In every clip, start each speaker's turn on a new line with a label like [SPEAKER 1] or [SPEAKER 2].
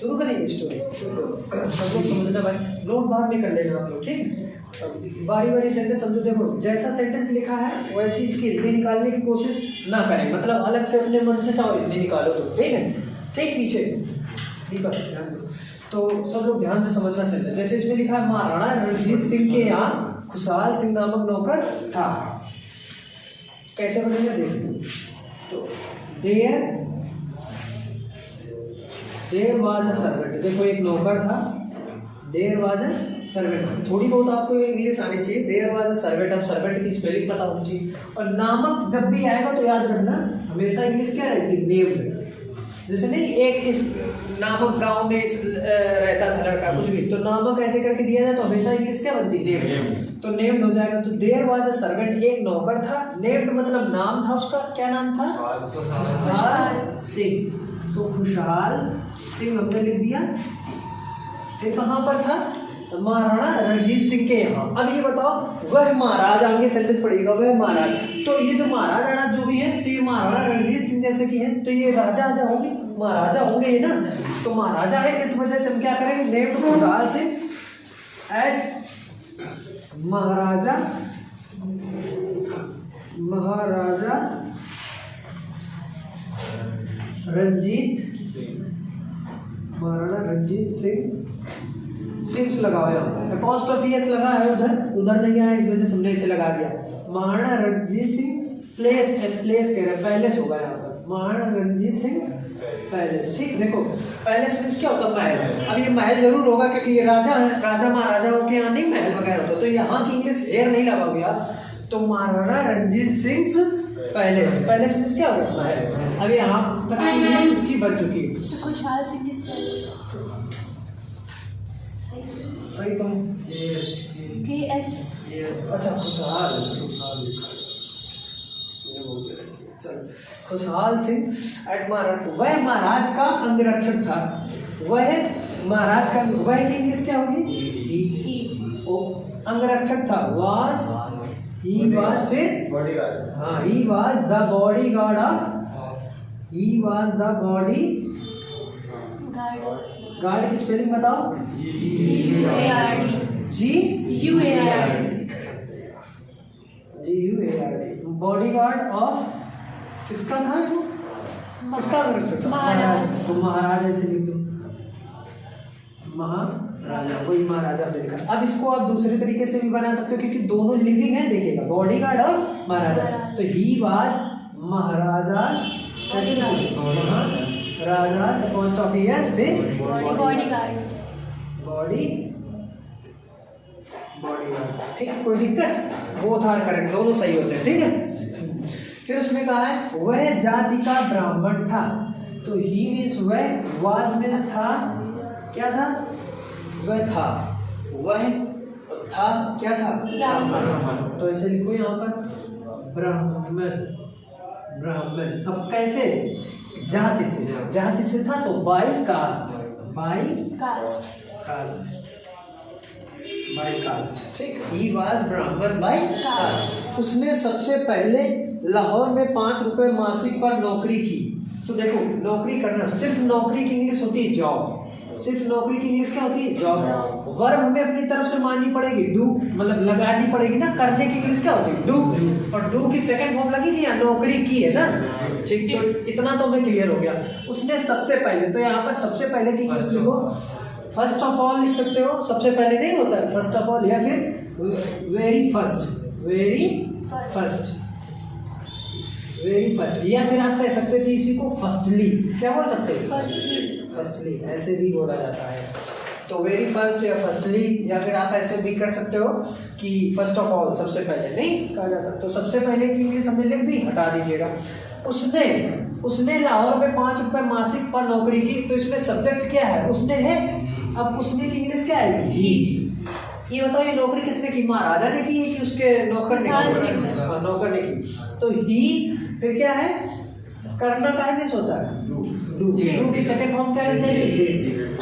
[SPEAKER 1] शुरू करेंगे स्टोरी। तो सब लोग समझना भाई, नोट बाद में कर लेना आप लोग, ठीक। बारी बारी सेंटेंस समझो। देखो जैसा सेंटेंस लिखा है वैसी इसकी हिंदी निकालने की कोशिश ना करें, मतलब अलग से अपने मन से चाहो हिंदी निकालो तो, ठीक है। ठीक, पीछे दीपक ध्यान दो। तो सब लोग ध्यान से समझना चलता है। जैसे इसमें लिखा है महाराणा रणजीत सिंह के यहाँ खुशहाल सिंह नामक नौकर था। कैसे बनेगा देखो। तो देयर वाज अ सर्वेंट, देखो एक नौकर था, देयर वाज अ सर्वेंट। थोड़ी बहुत आपको इंग्लिश आनी चाहिए। देयर वाज अ सर्वेंट, अब सर्वेंट की स्पेलिंग पता होनी चाहिए। और नामक जब भी आएगा तो याद रखना हमेशा इंग्लिश क्या रहती है, नेम्ड। जैसे नहीं एक इस नामक गांव में रहता था लड़का, कुछ भी, तो नामक ऐसे करके दिया जाए तो हमेशा इंग्लिश क्या बनती है, नेम्ड। तो नेम्ड हो जाएगा। तो देयर वाज अ सर्वेंट, एक नौकर था, नेम्ड मतलब नाम था उसका, क्या नाम था, खुशहाल सिंह। तो खुशहाल सिंह हमने लिख दिया। फिर कहाँ पर था, महाराणा रणजीत सिंह के यहाँ। अब ये बताओ वह महाराज, आगे सेंटेंस पड़ेगा, वह महाराज। तो ये जो महाराजा जो भी है ये महाराणा रणजीत सिंह जैसे की है, तो ये राजा होंगे, महाराजा होंगे ये ना। तो महाराजा है, इस वजह से हम क्या करेंगे, नेम्ड खुशहाल सिंह एट महाराजा महाराणा रंजीत सिंह, सिंह लगा हुआ है, अपॉस्ट्रोफी एस लगा है, उधर नहीं आया, इस वजह से हमने इसे लगा दिया। महाराणा रणजीत सिंह प्लेस कह रहे, पैलेस होगा यहाँ पर, महाराणा रणजीत सिंह पैलेस। ठीक, देखो पैलेस मीन्स क्या होता है, महल। अब ये महल जरूर होगा क्योंकि ये राजा है, राजा महाराजाओं के यहाँ नहीं महल वगैरह होता, तो यहाँ की इंग्लिश एयर नहीं लगाओगे आप। तो Maharana Ranjit Singh palace, palace means क्या होता है। अब यहाँ तक इंग्लिश इसकी बन चुकी है।
[SPEAKER 2] खुशहाल सिंह
[SPEAKER 1] सही तुम
[SPEAKER 2] KH,
[SPEAKER 1] अच्छा खुशहाल, चलो खुशहाल सिंह एट महाराज। वह महाराज का अंगरक्षक था, वह महाराज का, वह की इंग्लिश क्या होगी, ओ अंगरक्षक था, वाज ही वाज, फिर बॉडीगार्ड, हाँ he was the bodyguard of, he was the body guard की स्पेलिंग बताओ, GUARD, बॉडीगार्ड ऑफ, किसका था वो, किसका अंगरक्षक था, महाराज। तो महाराज ऐसे लिख दो, महाराजा, वही महाराजा हमने लिखा। अब इसको आप दूसरे तरीके से भी बना सकते हो क्योंकि दोनों लिविंग है, देखिएगा बॉडीगार्ड और महाराजा। तो ही वाज महाराजा, कैसे लिखोगे, raja apostrophe S big
[SPEAKER 2] bodyguards,
[SPEAKER 1] bodyguard. ठीक, कोई दिक्कत, वो था करेक्ट, दोनों सही होते हैं, ठीक है। फिर उसने कहा है वह जाति का ब्राह्मण था, तो ही मीन्स वह, वाज मीन्स था, क्या था, वह था, वह था, क्या था, ब्राह्मण। तो ऐसे लिखो यहाँ पर ब्राह्मण, ब्राह्मण। अब कैसे, जाति से था तो बाई कास्ट, ठीक। ही वाज ब्राह्मण बाई कास्ट। उसने सबसे पहले लाहौर में 5 रुपए मासिक पर नौकरी की। तो देखो नौकरी करना, सिर्फ नौकरी की इंग्लिश होती है जॉब, सिर्फ नौकरी की इंग्लिश क्या होती है, जॉब। वर्ब हमें अपनी तरफ से माननी पड़ेगी, डू, मतलब लगानी पड़ेगी ना। करने की इंग्लिश क्या होती है, डू, और डू की सेकंड फॉर्म लगेगी या नौकरी की है ना। ठीक, तो इतना तो हमें क्लियर हो गया। उसने सबसे पहले, तो यहाँ पर सबसे पहले की इंग्लिश लिखो, फर्स्ट ऑफ ऑल लिख सकते हो, सबसे पहले नहीं होता है फर्स्ट ऑफ ऑल, या फिर वेरी फर्स्ट, या फिर आप कह सकते थे इसी को फर्स्टली, क्या बोल सकते हैं, फर्स्टली, ऐसे भी बोला जाता है। तो वेरी फर्स्ट या फर्स्टली, या फिर आप ऐसे भी कर सकते हो कि फर्स्ट ऑफ ऑल, सबसे पहले नहीं कहा जाता। तो सबसे पहले की इंग्लिश हमने लिख दी, हटा दीजिएगा। उसने लाहौर में 5 रुपए मासिक पर नौकरी की, तो इसमें सब्जेक्ट क्या है, उसने है। अब उसने की इंग्लिश क्या है, ही। ये बताओ ये नौकरी किसने की, महाराजा ने की कि उसके नौकर ने की, नौकर ने की। तो ही, फिर क्या है, करना का इंग्लिश होता है डू की सेकंड फॉर्म क्या लेते हैं,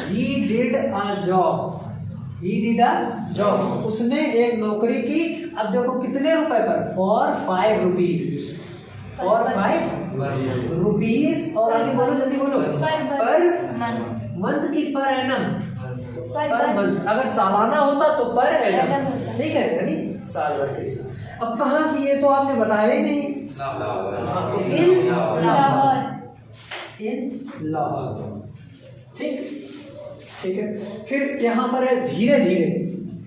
[SPEAKER 1] ही डिड अ जॉब, उसने एक नौकरी की। अब देखो कितने रुपए पर, फॉर 5 रुपीज, फॉर 5 रुपीज, और आगे बोलो जल्दी बोलो, पर मंथ की पर एनम,
[SPEAKER 2] पर
[SPEAKER 1] मंथ। अगर सालाना होता तो पर एनम,
[SPEAKER 2] एनम होता।
[SPEAKER 1] ठीक है, यानी साल भर के साथ। अब कहाँ की ये तो आपने बताया ही नहीं। हाँ, तो इन
[SPEAKER 2] लाहौर,
[SPEAKER 1] लाहौर, ठीक है। फिर यहाँ पर है धीरे धीरे,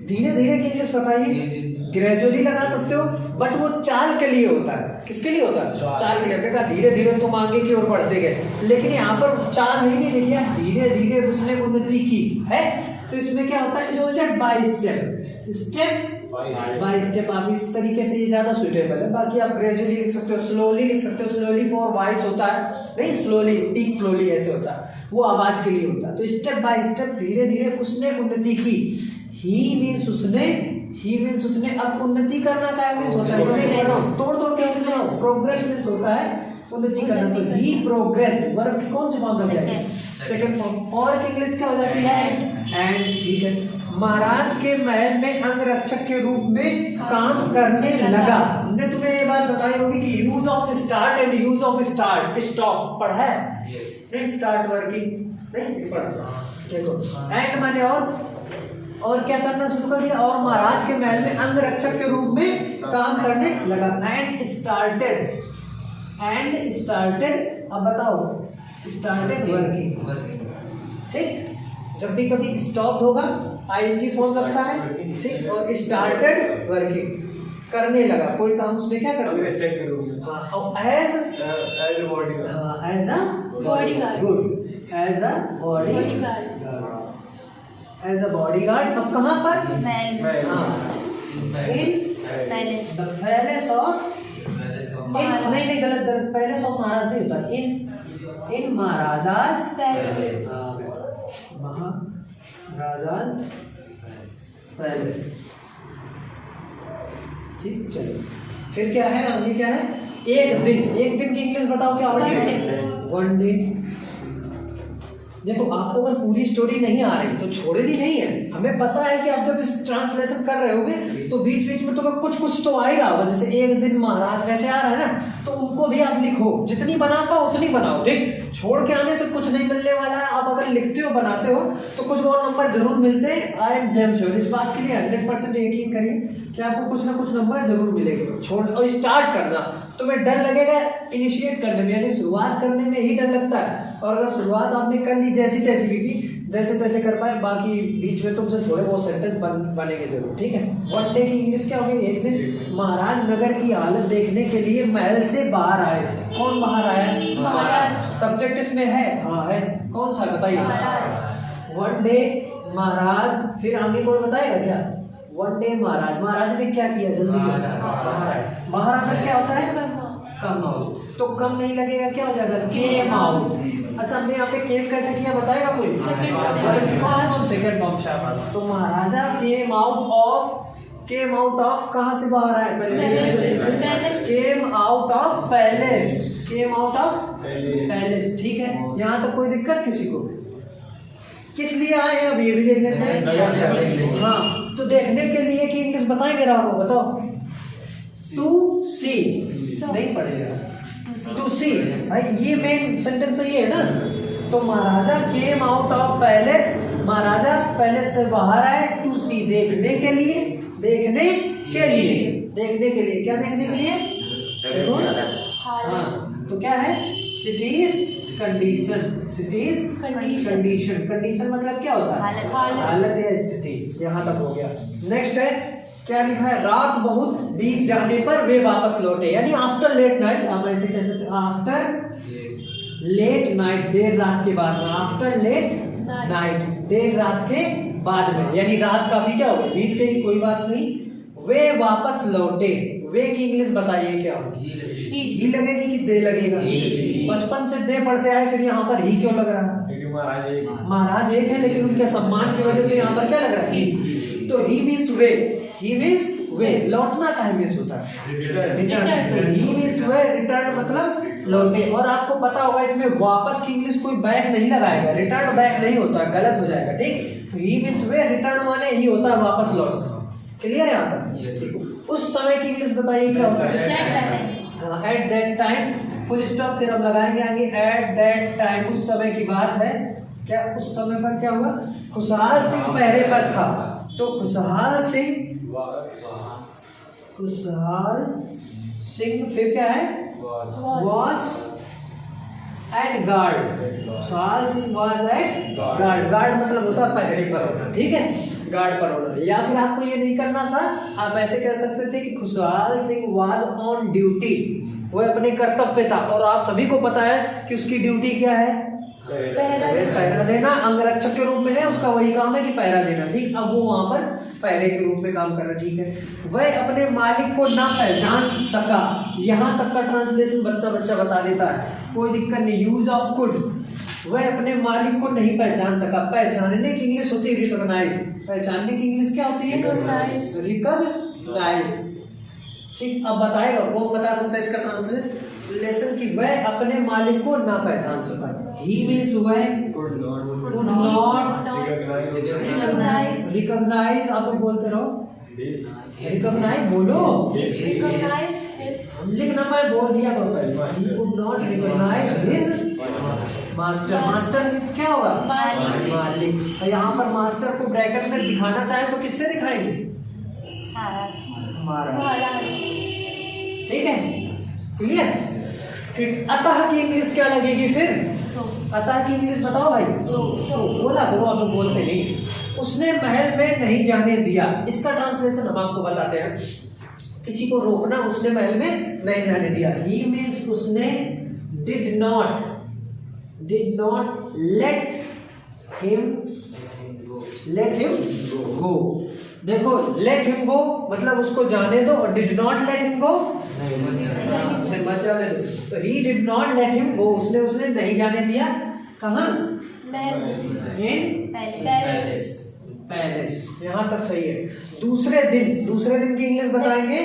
[SPEAKER 1] धीरे धीरे की इंग्लिश बताइए। ग्रेजुअली लगा सकते हो, बट वो चाल के लिए होता है। किसके लिए होता है? चाल के लिए। हमने कहा धीरे धीरे तुम आगे की ओर बढ़ते गए, लेकिन यहाँ पर चाल है नहीं, देखिए धीरे धीरे उसने उन्नति की है। तो इसमें क्या होता है? Step by step, step by step. आप इस तरीके से ये ज्यादा सुटेबल है। बाकी आप ग्रेजुअली लिख सकते हो, स्लोली लिख सकते हो। स्लोली फॉर वॉइस होता है, नहीं स्लोली, स्पीक स्लोली ऐसे होता है, वो आवाज के लिए होता है। तो स्टेप बाय स्टेप, धीरे धीरे उसने उन्नति की। ही मीन्स उसने, ही मीन्स उसने। अब उन्नति करना क्या मीन्स होता है? तोड़ तोड़ के बनाओ। प्रोग्रेस मीन्स होता है उन्नति करना। तो ही प्रोग्रेस्ड, वर्ब की कौन सी फॉर्म लग जाएगी? Second form. और की इंग्लिश क्या हो जाती है? एंड, ठीक है। महाराज के महल में अंगरक्षक के रूप में काम करने लगा। हमने तुम्हें ये बात बताई होगी कि use of start and use of start stop पढ़ा है? नहीं, स्टार्ट वर्किंग नहीं पढ़ा। देखो एंड माने और क्या करना शुरू कर दिया? और महाराज के महल में अंगरक्षक के रूप में काम करने लगा। And started, and started. अब बताओ, स्टार्टेड वर्किंग, ठीक। जब भी कभी स्टॉप होगा आईएनजी फॉर्म लगता है, ठीक। और स्टार्टेड वर्किंग, करने लगा, कोई काम उसने क्या कर दिया। हाँ, और एज अ बॉडीगार्ड, हाँ as a
[SPEAKER 2] bodyguard,
[SPEAKER 1] good, as a bodyguard, as a bodyguard. अब कहाँ पर?
[SPEAKER 2] महल,
[SPEAKER 1] हाँ, in
[SPEAKER 2] palace,
[SPEAKER 1] the palace of, नहीं गलत, पैलेस ऑफ महाराज नहीं होता। In Maharaja's
[SPEAKER 2] palace,
[SPEAKER 1] Maharaja's palace, ठीक। चलो फिर क्या है? आगे क्या है? एक दिन, एक दिन की इंग्लिश बताओ क्या होगी? One day. देखो आपको अगर पूरी स्टोरी नहीं आ रही तो छोड़नी नहीं है। हमें पता है कि आप जब इस ट्रांसलेशन कर रहे होगे तो बीच बीच में तुम्हें कुछ कुछ तो आ ही रहा होगा। जैसे एक दिन महाराज वैसे आ रहा है ना, तो उनको भी आप लिखो, जितनी बना पाओ उतनी बनाओ, ठीक। छोड़ के आने से कुछ नहीं मिलने वाला है। आप अगर लिखते हो, बनाते हो तो कुछ और नंबर जरूर मिलते हैं। आई एम डैम श्योर, इस बात के लिए 100% यकीन करिए कि आपको कुछ ना कुछ नंबर जरूर मिलेंगे। छोड़ और स्टार्ट करना, तुम्हें डर लगेगा इनिशिएट करने में, यानी शुरुआत करने में ही डर लगता है। और अगर शुरुआत आपने कर ली जैसी तैसी भी की, जैसे तैसे कर पाए, बाकी बीच में तुमसे थोड़े बहुत सेंटेंस बनेंगे जरूर, ठीक है। वन डे की इंग्लिश क्या होगी? एक दिन। महाराज नगर की हालत देखने के लिए महल से बाहर आए। कौन बाहर आया?
[SPEAKER 2] महाराज।
[SPEAKER 1] सब्जेक्ट इसमें है? हाँ है। कौन सा बताइए?
[SPEAKER 2] महाराज।
[SPEAKER 1] वन डे महाराज। फिर आगे कोई बताएगा क्या? वन डे महाराज, महाराज ने क्या किया? जल्दी बाहर। बाहर आकर क्या होता है? Come out. तो कम नहीं लगेगा, क्या हो जाएगा? Came out. अच्छा, हमने यहाँ पे केम कैसे किया बताएगा कोई? Second form. शाबाश। तो maharaja came out of, came out of कहाँ से बाहर आए? पहले came out of palace, came out of palace, ठीक है। यहाँ तक कोई दिक्कत किसी को? किस लिए आए हैं अभी ये भी देख लेते हैं। हाँ, तो देखने के लिए की इंग्लिश बताएंगे राम को, बताओ। टू सी, नहीं पड़ेगा। टू सी, भाई ये मेन सेंटेंस तो ये है ना। तो maharaja came out of palace, maharaja palace से बाहर आए। टू सी, देखने के लिए, देखने के लिए, देखने के लिए, क्या देखने के लिए? देखो हाँ, तो क्या है? Cities condition, cities condition. Condition मतलब क्या होता है? हालत या स्थिति। यहाँ तक हो गया। नेक्स्ट है, क्या लिखा है? रात बहुत बीत जाने पर वे वापस लौटे, यानी आफ्टर लेट नाइट। आप ऐसे कह सकते हैं, आफ्टर लेट नाइट, देर रात के बाद में। आफ्टर लेट नाइट, देर रात के बाद में, यानी रात काफी क्या हो बीत गई, कोई बात नहीं। वे वापस लौटे। वे की इंग्लिश बताइए क्या होगी? ही लगेगी कि दे लगेगा? बचपन से दे पढ़ते आए, फिर यहाँ पर ही क्यों लग रहा है? महाराज एक है, लेकिन उनके सम्मान की वजह से यहाँ पर क्या लग रहा है? तो ही मीन्स वे, ही मीन्स वे। लौटना का मीन्स होता है रिटर्न। तो ही मीन्स वे, रिटर्न मतलब लौटे। और आपको पता होगा इसमें वापस की इंग्लिश कोई बैक नहीं लगाएगा, रिटर्न बैक नहीं होता, गलत हो जाएगा, ठीक। तो ही मीन्स वे, रिटर्न माने ही होता है वापस लौट। क्लियर है यहाँ तक? उस समय की इंग्लिश बताइए क्या होता है? At that time, full stop, फिर हम लगाएंगे आगे एट दैट टाइम, उस समय की बात है। क्या उस समय पर क्या हुआ? खुशहाल सिंह पहरे पर था, तो खुशहाल सिंह फिर क्या है? Was at guard. Khushhal Singh was at guard. Guard मतलब होता है पहरे पर होना, ठीक है, गार्ड पर होना। या फिर आपको ये नहीं करना था, आप ऐसे कह सकते थे कि खुशहाल सिंह वॉज ऑन ड्यूटी, वह अपने कर्तव्य पे था। और आप सभी को पता है कि उसकी ड्यूटी क्या है? पहरा देना। अंगरक्षक के रूप में है, उसका वही काम है कि पहरा देना, ठीक। अब वो वहां पर पहरे के रूप में काम कर रहा, ठीक है। वह अपने मालिक को ना पहचान सका, यहाँ तक का ट्रांसलेशन बच्चा बता देता है, कोई दिक्कत नहीं। यूज ऑफ कुड, वह अपने मालिक को नहीं पहचान सका। पहचानने की इंग्लिश होती है रिकॉग्नाइज। पहचानने की इंग्लिश क्या होती है? रिकॉग्नाइज, ठीक। अब बताएगा, वो बता सकता है इसका ट्रांसलेशन कि वह अपने मालिक को ना पहचान सका। ही मीन्स वह कुड नॉट रिकॉग्नाइज। आप लोग बोलते रहो, रिकॉग्नाइज बोलो। लिखना मैं बोल दिया तो पहले। He could not recognise his master. Master means क्या होगा? मालिक। और यहाँ पर मास्टर को ब्रैकेट में दिखाना चाहे तो किससे दिखाएंगे? महाराज, ठीक है, क्लियर। फिर अतः की इंग्लिश क्या लगेगी? फिर अतः की इंग्लिश बताओ भाई। बोला करो, आप लोग बोलते नहीं। उसने महल में नहीं जाने दिया, इसका ट्रांसलेशन हम आपको बताते हैं। किसी को रोकना, उसने महल में नहीं जाने दिया। ही मीन्स उसने did not let him go। देखो, let him go मतलब उसको जाने दो, और did not let him go उसे मत जाने दो। तो he did not let him go, उसने नहीं जाने दिया। कहाँ? पैलेस। यहाँ तक सही है। दूसरे दिन की इंग्लिश बताएंगे।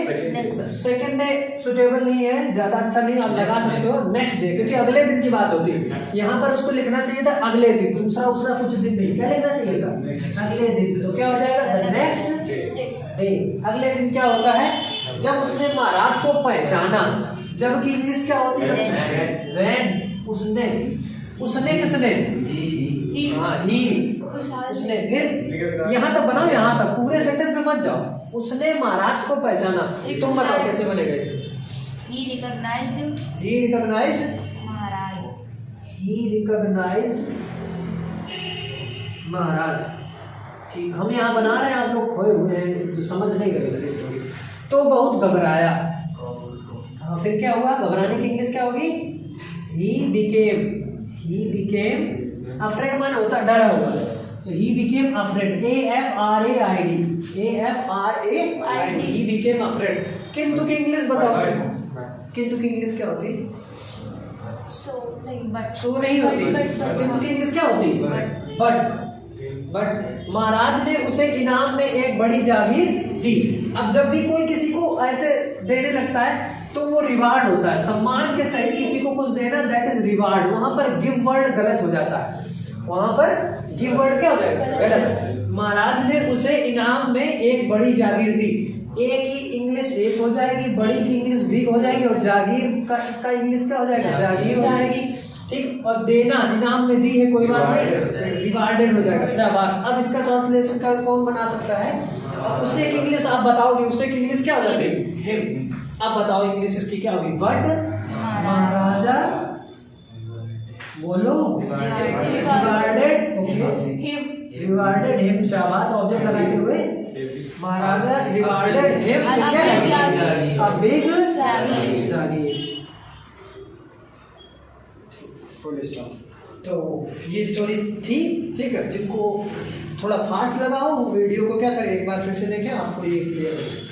[SPEAKER 1] सेकंड डे सुटेबल नहीं है, ज्यादा अच्छा नहीं, आप लगा सकते हो नेक्स्ट डे, क्योंकि अगले दिन की बात होती है। यहाँ पर उसको लिखना चाहिए था अगले दिन, दूसरा कुछ दिन नहीं, क्या लिखना चाहिए था? अगले दिन। तो क्या हो जाएगा? The next day. अगले दिन क्या होता है? जब उसने महाराज को पहचाना। जब की इंग्लिश क्या होती है? व्हेन। उसने किसने? उसने। फिर यहाँ तक बनाओ, यहाँ तक, पूरे सेंटेंस में मत जाओ। उसने महाराज को पहचाना। तुम बताओ कैसे बनेगा?
[SPEAKER 2] He recognized
[SPEAKER 1] महाराज, ठीक। हम यहाँ बना रहे हैं, आप लोग खोए हुए हैं तो समझ नहीं गए स्टोरी। तो बहुत घबराया। हाँ, फिर क्या हुआ? घबराने की इंग्लिश क्या होगी? He became afraid माने होता डरा हुआ, तो he became afraid। AFRAID he became afraid। किंतु की इंग्लिश बताओ। किंतु की इंग्लिश क्या होती? सो नहीं होती। किंतु की इंग्लिश क्या होती? बट महाराज ने उसे इनाम में एक बड़ी जागीर दी। अब जब भी कोई किसी को ऐसे देने लगता है तो वो रिवार्ड होता है। सम्मान के सहित किसी को कुछ देना, दैट इज रिवार्ड। वहां पर गिव वर्ड गलत हो जाता है। वहां पर गिव वर्ड क्या हो जाएगा? गलत। महाराज ने उसे इनाम में एक बड़ी जागीर दी। एक की इंग्लिश एक हो जाएगी, बड़ी की इंग्लिश बिग हो जाएगी, और जागीर का इंग्लिश क्या हो जाएगा? जागीर हो जाएगी, ठीक। और देना, इनाम में दी है, कोई बात नहीं, रिवार्डेड हो जाएगा। शाबाश। अब इसका ट्रांसलेशन का कौन बना सकता है? उससे की इंग्लिश आप बताओगे, उससे की इंग्लिश क्या हो जाती है? अब बताओ इंग्लिश इसकी क्या होगी? बट महाराजा बोलो। Rewarded him. शाबाश। ऑब्जेक्ट लगाते हुए maharaja rewarded him a big jagir. Full stop. तो ये स्टोरी थी, ठीक है। जिनको थोड़ा फास्ट लगा हो वीडियो को क्या करें, एक बार फिर से देखें, आपको ये क्लियर हो जाए।